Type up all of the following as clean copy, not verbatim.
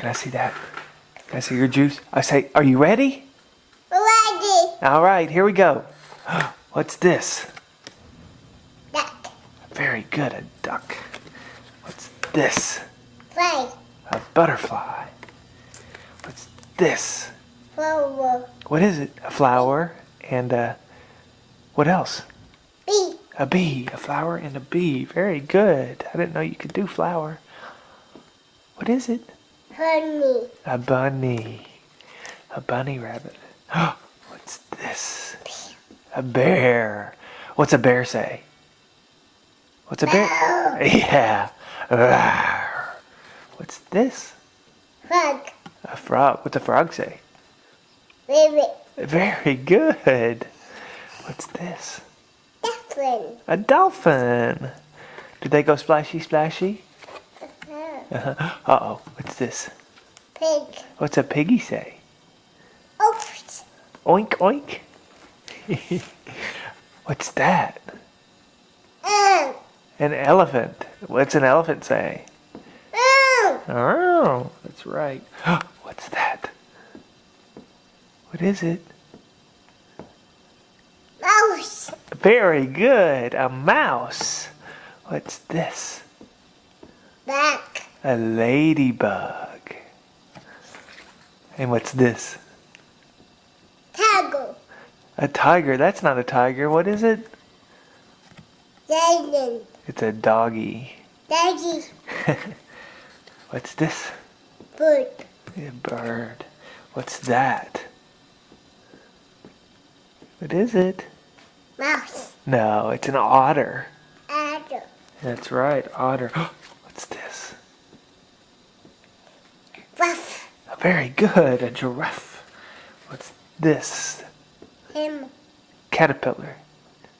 Can I see that? Can I see your juice? I say, are you ready? Ready. All right, here we go. What's this? Duck. Very good, a duck. What's this? Play. A butterfly. What's this? Flower. What is it? A flower and what else? Bee. A bee. A flower and a bee. Very good. I didn't know you could do flower. What is it? Honey. A bunny. A bunny rabbit. What's this? A bear. What's a bear say? What's a bear? Yeah. Rawr. What's this? Frog. A frog. What's a frog say? Baby. Very good. What's this? Dolphin. A dolphin. Do they go splashy splashy? Uh-oh. What's this? Pig. What's a piggy say? Oops. Oink oink. What's that? An elephant. What's an elephant say? Oh, that's right. What's that? What is it? Mouse. Very good. A mouse. What's this? Duck. A ladybug. And what's this? Tiger. A tiger. That's not a tiger. What is it? Dragon. It's a doggy. Doggy. What's this? Bird. A bird. What's that? What is it? Mouse. No, it's an otter. Adder. That's right, otter. What's this? Ruff. Very good, a giraffe. What's this? Him. Caterpillar.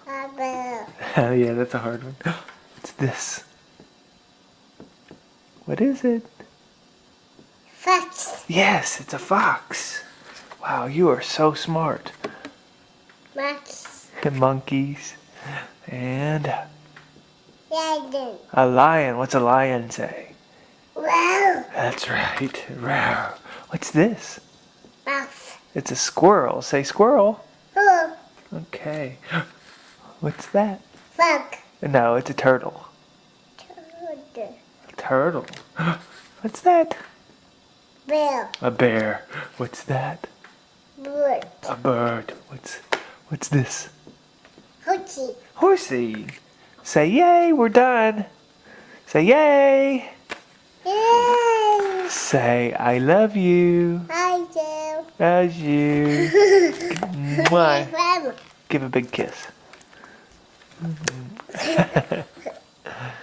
Abel. Oh yeah, that's a hard one. What's this? What is it? Fox. Yes, it's a fox. Wow, you are so smart. Max. Monkeys. And Dragon. a lion. What's a lion say? Wow. That's right. Row. What's this? Mouse. It's a squirrel. Say squirrel. Who? Okay. What's that? Frog. No, it's a turtle. Turtle. A turtle. What's that? Bear. A bear. What's that? Bird. A bird. What's this? Hoochie. Horsey. Say yay, we're done. Say yay. Yay. Say I love you. I do. As you. Mwah. Forever. Give a big kiss.